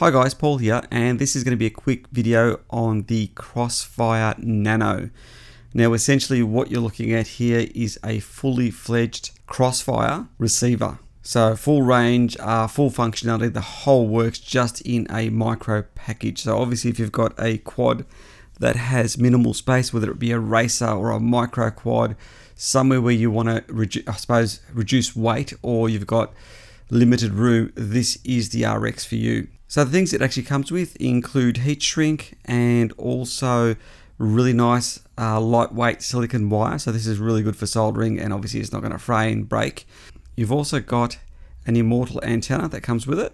Hi guys, Paul here, and this is going to be a quick video on the Crossfire Nano. Now essentially what you're looking at here is a fully fledged Crossfire receiver. So full range, full functionality, the whole works just in a micro package. So obviously if you've got a quad that has minimal space, whether it be a racer or a micro quad, somewhere where you want to reduce weight, or you've got limited room, this is the RX for you. So the things it actually comes with include heat shrink and also really nice lightweight silicon wire. So this is really good for soldering, and obviously it's not going to fray and break. You've also got an Immortal Antenna that comes with it.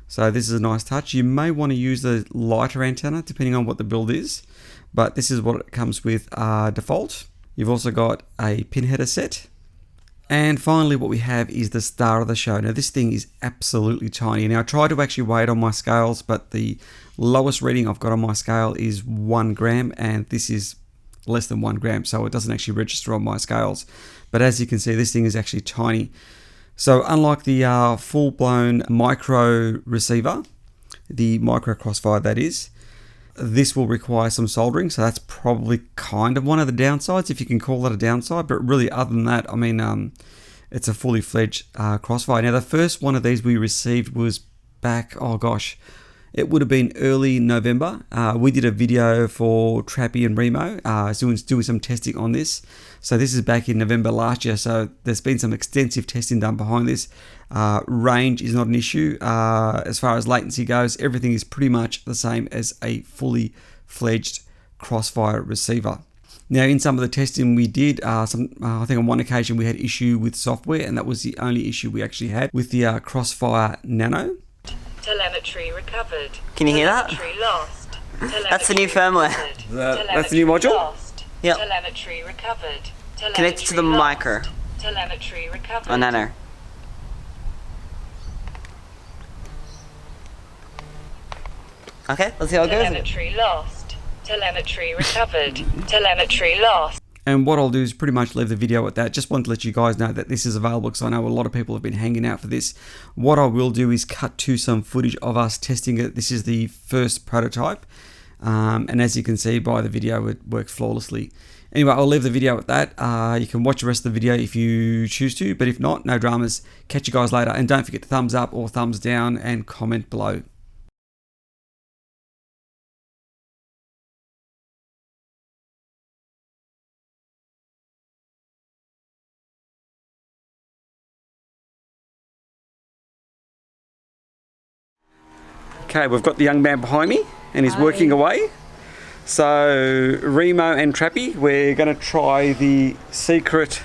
So this is a nice touch. You may want to use the lighter antenna depending on what the build is, but this is what it comes with default. You've also got a pin header set. And finally what we have is the star of the show. Now this thing is absolutely tiny. Now I tried to actually weigh it on my scales, but the lowest reading I've got on my scale is 1 gram, and this is less than 1 gram, so it doesn't actually register on my scales. But as you can see, this thing is actually tiny. So unlike the full-blown micro receiver, the Micro Crossfire that is, this will require some soldering, so that's probably kind of one of the downsides, if you can call that a downside. But really, other than that, I mean, it's a fully fledged Crossfire. Now, the first one of these we received was back, oh gosh, it would have been early November. We did a video for Trappy and Remo, doing some testing on this. So this is back in November last year, so there's been some extensive testing done behind this. Range is not an issue. As far as latency goes, everything is pretty much the same as a fully fledged Crossfire receiver. Now, in some of the testing we did, I think on one occasion we had issue with software, and that was the only issue we actually had with the Crossfire Nano. Telemetry recovered. Can you hear that? Telemetry lost. That's the new firmware. That's the new module? Yep. Telemetry recovered. Connected to the micro. Telemetry recovered. Or nano. Okay, let's see how it goes. Telemetry lost. Telemetry recovered. Telemetry lost. And what I'll do is pretty much leave the video at that. Just want to let you guys know that this is available, because I know a lot of people have been hanging out for this. What I will do is cut to some footage of us testing it. This is the first prototype. And as you can see by the video, it works flawlessly. Anyway, I'll leave the video at that. You can watch the rest of the video if you choose to, but if not, no dramas. Catch you guys later. And don't forget to thumbs up or thumbs down and comment below. Okay, we've got the young man behind me, and he's working away. So, Remo and Trappy, we're going to try the secret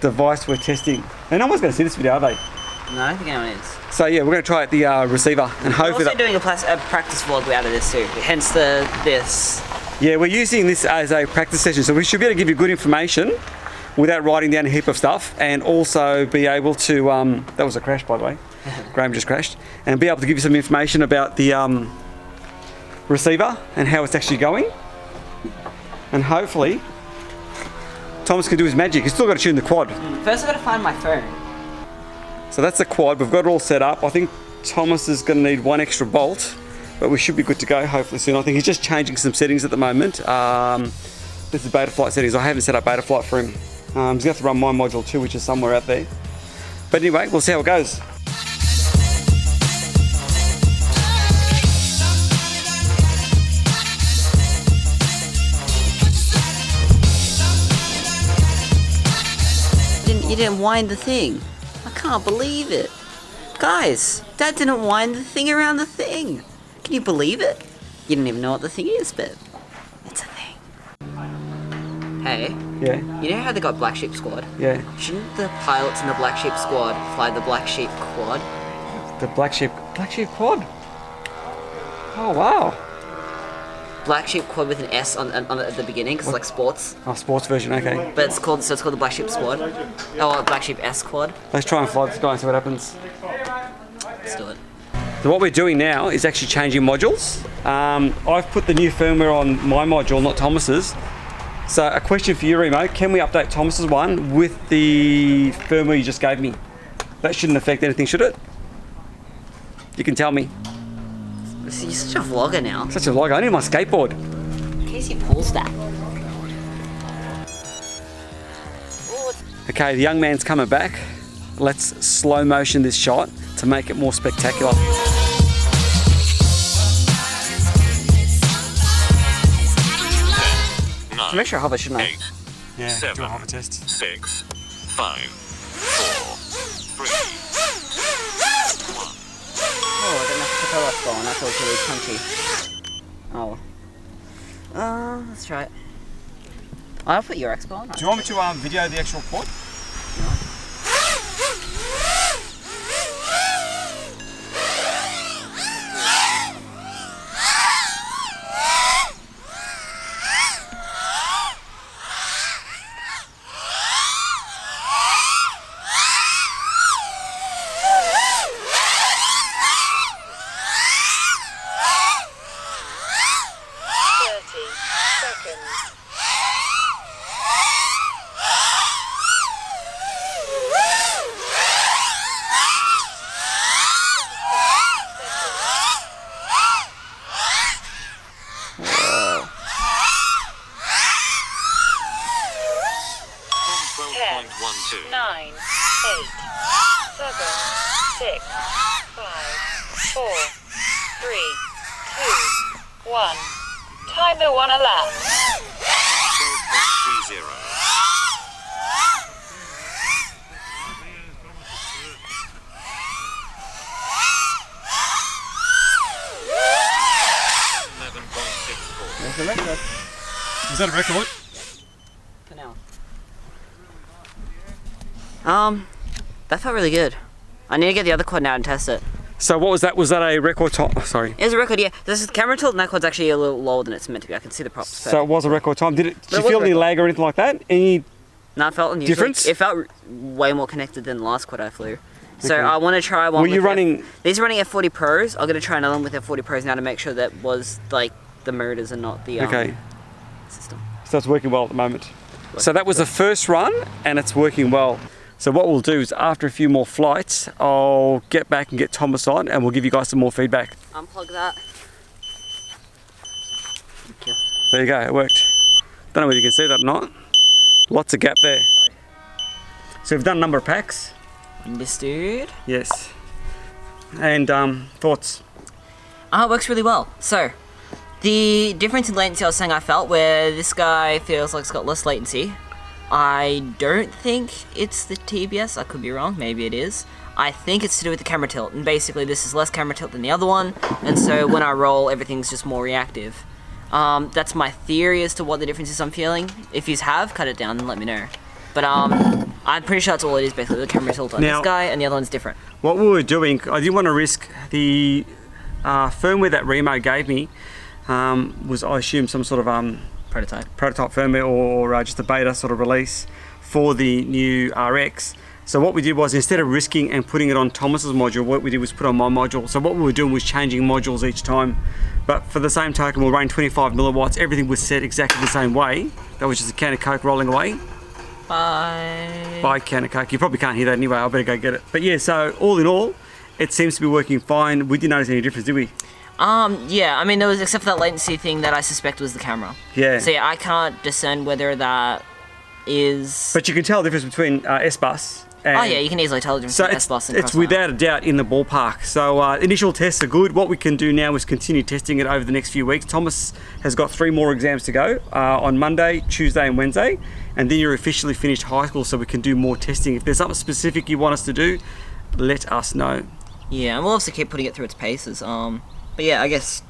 device we're testing. And no one's going to see this video, are they? No, I don't think anyone is. So yeah, we're going to try at the receiver, and hopefully we're also doing a practice vlog out of this too, hence this. Yeah, we're using this as a practice session, so we should be able to give you good information without writing down a heap of stuff, and also be able to, that was a crash by the way, Graham just crashed, and be able to give you some information about the receiver and how it's actually going. And hopefully Thomas can do his magic. He's still got to tune the quad. First I've got to find my phone. So that's the quad, we've got it all set up. I think Thomas is going to need one extra bolt, but we should be good to go hopefully soon. I think he's just changing some settings at the moment. This is beta flight settings. I haven't set up beta flight for him. He's going to have to run my module too, which is somewhere out there. But anyway, we'll see how it goes. You didn't wind the thing. I can't believe it. Guys, Dad didn't wind the thing around the thing. Can you believe it? You don't even know what the thing is, but it's a thing. Hey. Yeah. You know how they got Black Sheep Squad? Yeah. Shouldn't the pilots in the Black Sheep Squad fly the Black Sheep Quad? The Black Sheep Quad? Oh wow. Black Sheep Quad with an S on at the beginning, because it's like sports. Oh, sports version, okay. But it's called the Black Sheep Squad. Oh, Black Sheep S Quad. Let's try and fly this guy and see what happens. Let's do it. So what we're doing now is actually changing modules. I've put the new firmware on my module, not Thomas's. So a question for you, Remo, can we update Thomas's one with the firmware you just gave me? That shouldn't affect anything, should it? You can tell me. See, you're such a vlogger now. Such a vlogger. I need my skateboard. In case he pulls that. Okay, the young man's coming back. Let's slow motion this shot to make it more spectacular. To make sure I hover, shouldn't I? 8, Yeah, 7, do a hover test. 6, 5, 4, 3. Oh, I don't know if the last ball, and I thought it was really punchy. Oh. Let's try it. I'll put your X ball on. Do you want me to video the actual port? Timer 1 elapsed. 12.30. There's the record. Is that a record? For now. That felt really good. I need to get the other quad out and test it. So what was that? Was that a record time? Oh, sorry. It was a record, yeah. This is camera tilt and that quad's actually a little lower than it's meant to be. I can see the props. So it was a record time. Did you was feel a any record. lag or anything like that? Any No, it felt unusual. difference? It felt way more connected than the last quad I flew. So Okay. I want to try one. Were you with running- These are running F40 Pros. I'm going to try another one with F40 Pros now to make sure that was like the motors and not the Okay. system. So it's working well at the moment. So that was the first run and it's working well. So what we'll do is after a few more flights, I'll get back and get Thomas on and we'll give you guys some more feedback. Unplug that. Thank you. There you go, it worked. Don't know whether you can see that or not. Lots of gap there. So we've done a number of packs. Understood. Yes. And thoughts? It works really well. So, the difference in latency I was saying I felt, where this guy feels like it's got less latency. I don't think it's the TBS, I could be wrong, maybe it is. I think it's to do with the camera tilt, and basically this is less camera tilt than the other one, and so when I roll, everything's just more reactive. That's my theory as to what the difference is I'm feeling. If you have, cut it down and let me know. But I'm pretty sure that's all it is, basically, the camera tilt on Now- this guy, and the other one's different. What we were doing, I didn't want to risk the firmware that Remo gave me was, I assume, some sort of Prototype. prototype firmware or just a beta sort of release for the new RX. So what we did was, instead of risking and putting it on Thomas's module, what we did was put on my module. So what we were doing was changing modules each time. But for the same token, we're running 25 milliwatts. Everything was set exactly the same way. That was just a can of Coke rolling away. Bye. By can of Coke. You probably can't hear that anyway. I better go get it. But yeah, so all in all, it seems to be working fine. We didn't notice any difference, did we? Yeah, I mean, there was, except for that latency thing that I suspect was the camera. Yeah. So yeah, I can't discern whether that is... But you can tell the difference between S-Bus and... Oh yeah, you can easily tell the difference So between it's, S-Bus and it's Crossfire. without a doubt in the ballpark. So initial tests are good. What we can do now is continue testing it over the next few weeks. Thomas has got 3 more exams to go on Monday, Tuesday and Wednesday. And then you're officially finished high school, so we can do more testing. If there's something specific you want us to do, let us know. Yeah, and we'll also keep putting it through its paces. But yeah, I guess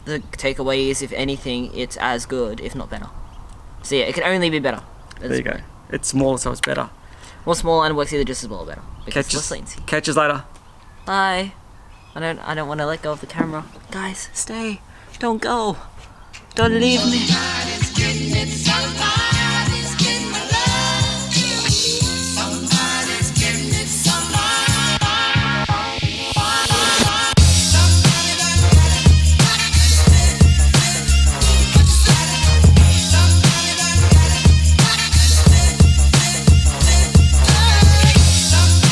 the takeaway is, if anything, it's as good, if not better. So yeah, it can only be better. There you go. It's smaller, so it's better. More small and works either just as well or better. Because less latency. Catch us later. Bye. I don't want to let go of the camera. Guys, stay. Don't go. Don't leave me.